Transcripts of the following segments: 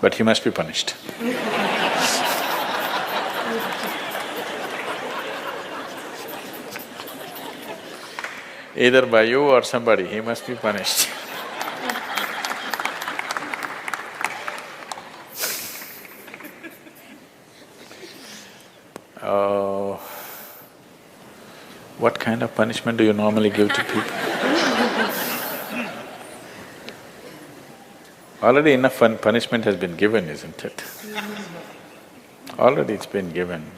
but he must be punished. Either by you or somebody, he must be punished. Oh, what kind of punishment do you normally give to people? Already enough punishment has been given, isn't it? Already it's been given.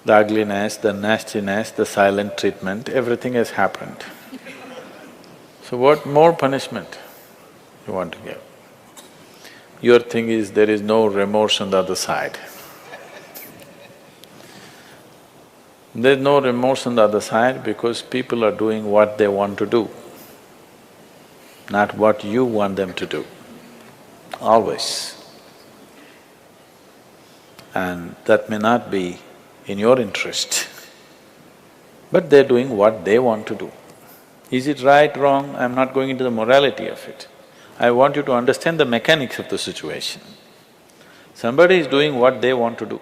The ugliness, the nastiness, the silent treatment, everything has happened. So what more punishment you want to give? Your thing is there is no remorse on the other side. There's no remorse on the other side because people are doing what they want to do, not what you want them to do, always. And that may not be in your interest, but they're doing what they want to do. Is it right, wrong? I'm not going into the morality of it. I want you to understand the mechanics of the situation. Somebody is doing what they want to do.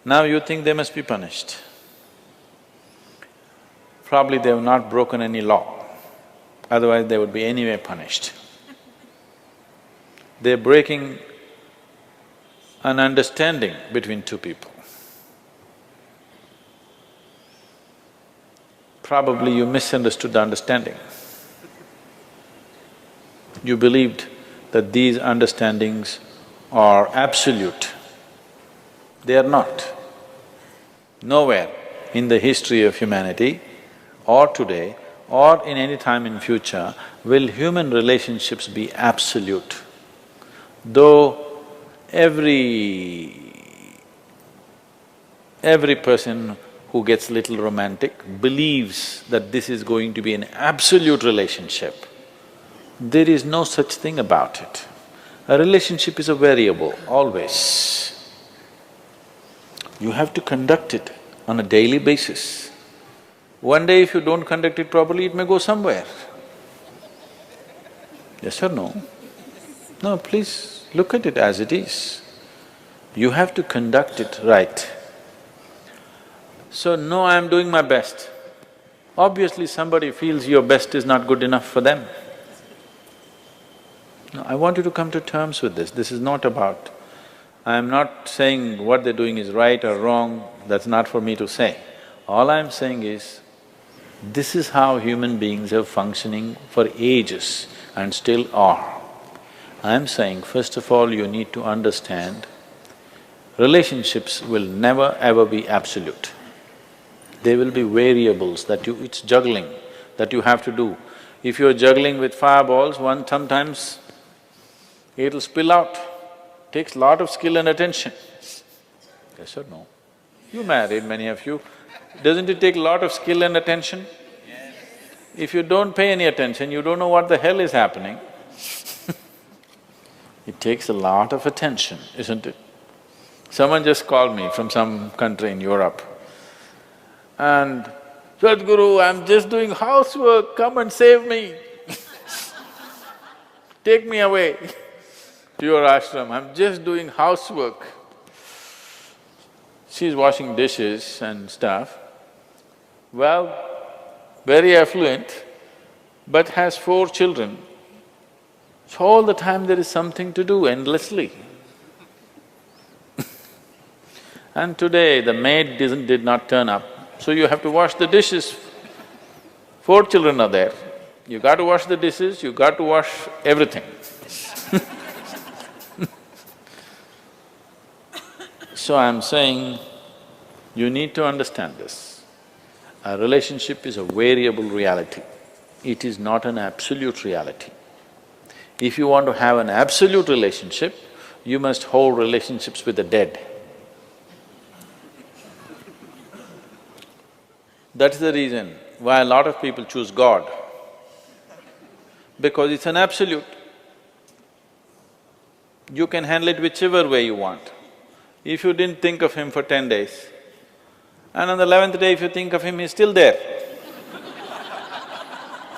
Now you think they must be punished. Probably they have not broken any law, otherwise they would be anyway punished. They're breaking an understanding between two people. Probably you misunderstood the understanding. You believed that these understandings are absolute. They are not. Nowhere in the history of humanity or today or in any time in future will human relationships be absolute. Though every person who gets little romantic believes that this is going to be an absolute relationship, there is no such thing about it. A relationship is a variable, always. You have to conduct it on a daily basis. One day if you don't conduct it properly, it may go somewhere. Yes or no? No, please look at it as it is. You have to conduct it right. So, no, I'm doing my best. Obviously somebody feels your best is not good enough for them. No, I want you to come to terms with this. This is not about… I'm not saying what they're doing is right or wrong, that's not for me to say. All I'm saying is, this is how human beings are functioning for ages and still are. I'm saying, first of all, you need to understand, relationships will never ever be absolute. There will be variables that it's juggling that you have to do. If you're juggling with fireballs, sometimes it'll spill out. Takes lot of skill and attention. Yes or no? You married, many of you. Doesn't it take a lot of skill and attention? Yes. If you don't pay any attention, you don't know what the hell is happening. It takes a lot of attention, isn't it? Someone just called me from some country in Europe and, "Sadhguru, I'm just doing housework, come and save me." Take me away to your ashram, I'm just doing housework. She's washing dishes and stuff. Well, very affluent, but has 4 children. So all the time there is something to do endlessly. And today the maid did not turn up, so you have to wash the dishes. 4 children are there, you got to wash the dishes, you got to wash everything. So I'm saying, you need to understand this. A relationship is a variable reality. It is not an absolute reality. If you want to have an absolute relationship, you must hold relationships with the dead. That's the reason why a lot of people choose God, because it's an absolute. You can handle it whichever way you want. If you didn't think of him for 10 days, and on the 11th day if you think of him, he's still there.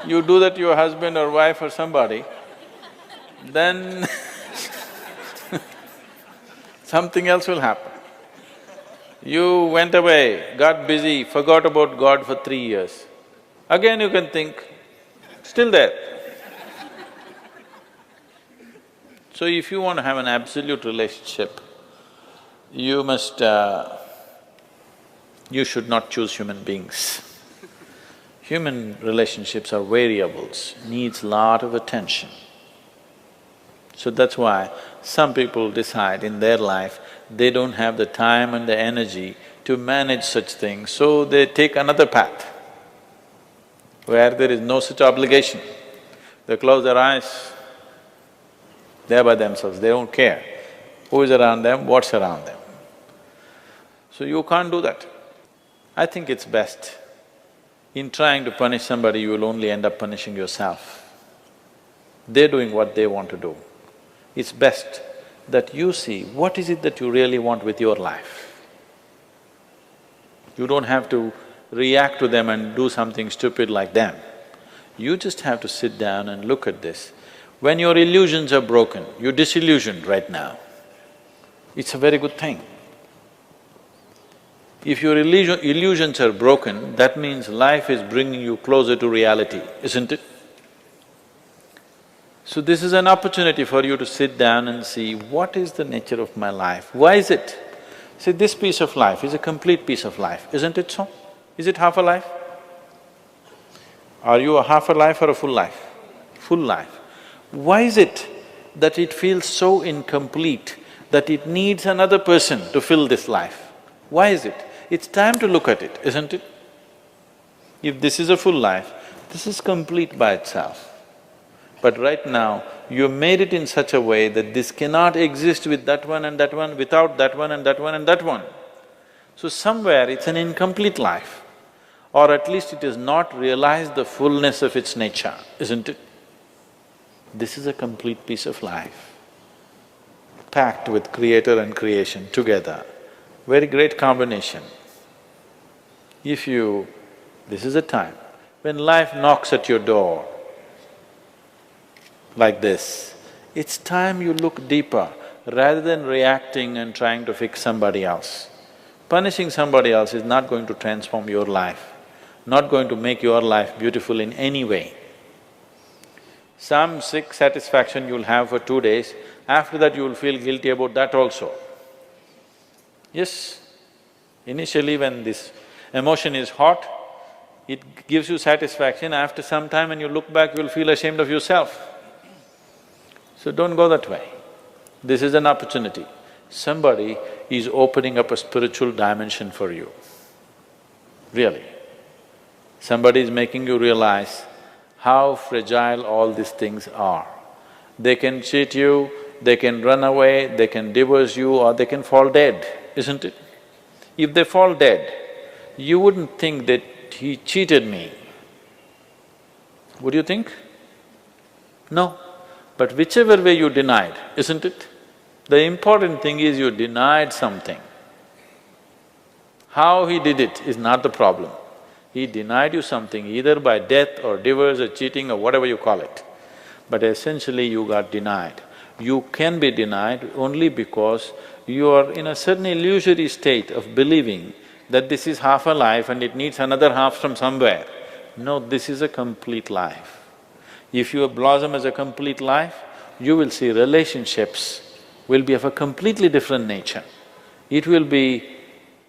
You do that to your husband or wife or somebody, then something else will happen. You went away, got busy, forgot about God for 3 years. Again you can think, still there. So if you want to have an absolute relationship, you should not choose human beings. Human relationships are variables, needs lot of attention. So that's why some people decide in their life they don't have the time and the energy to manage such things, so they take another path where there is no such obligation. They close their eyes, they're by themselves, they don't care who is around them, what's around them. So you can't do that. I think it's best, in trying to punish somebody, you will only end up punishing yourself. They're doing what they want to do. It's best that you see what is it that you really want with your life. You don't have to react to them and do something stupid like them. You just have to sit down and look at this. When your illusions are broken, you're disillusioned right now, it's a very good thing. If your illusions are broken, that means life is bringing you closer to reality, isn't it? So this is an opportunity for you to sit down and see, what is the nature of my life? Why is it? See, this piece of life is a complete piece of life, isn't it so? Is it half a life? Are you a half a life or a full life? Full life. Why is it that it feels so incomplete that it needs another person to fill this life? Why is it? It's time to look at it, isn't it? If this is a full life, this is complete by itself. But right now, you made it in such a way that this cannot exist with that one and that one, without that one and that one and that one. So somewhere it's an incomplete life, or at least it has not realized the fullness of its nature, isn't it? This is a complete piece of life, packed with creator and creation together. Very great combination. If you… this is a time when life knocks at your door like this, it's time you look deeper rather than reacting and trying to fix somebody else. Punishing somebody else is not going to transform your life, not going to make your life beautiful in any way. Some sick satisfaction you'll have for 2 days, after that you will feel guilty about that also. Yes, initially when this emotion is hot, it gives you satisfaction. After some time when you look back, you'll feel ashamed of yourself. So don't go that way. This is an opportunity. Somebody is opening up a spiritual dimension for you, really. Somebody is making you realize how fragile all these things are. They can cheat you, they can run away, they can divorce you, or they can fall dead, isn't it? If they fall dead, you wouldn't think that he cheated me. Would you think? No. But whichever way you denied, isn't it? The important thing is you denied something. How he did it is not the problem. He denied you something either by death or divorce or cheating or whatever you call it. But essentially you got denied. You can be denied only because you are in a certain illusory state of believing that this is half a life and it needs another half from somewhere. No, this is a complete life. If you blossom as a complete life, you will see relationships will be of a completely different nature. It will be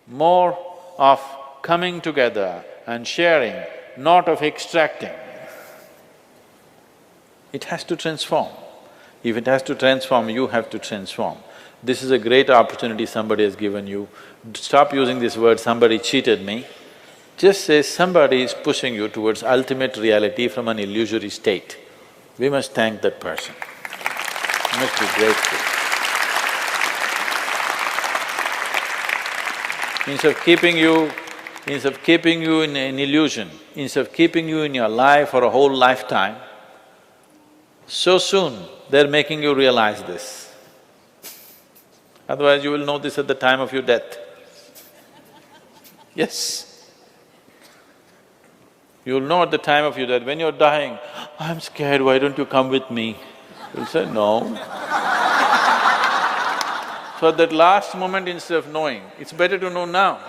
more of coming together and sharing, not of extracting. It has to transform. If it has to transform, you have to transform. This is a great opportunity somebody has given you. Stop using this word, somebody cheated me. Just say somebody is pushing you towards ultimate reality from an illusory state. We must thank that person. We must be grateful. Instead of keeping you in an illusion, instead of keeping you in your life for a whole lifetime, so soon they're making you realize this. Otherwise you will know this at the time of your death. Yes. You'll know at the time of your death, when you're dying, I'm scared, why don't you come with me? You'll say, no. So at that last moment, instead of knowing, it's better to know now.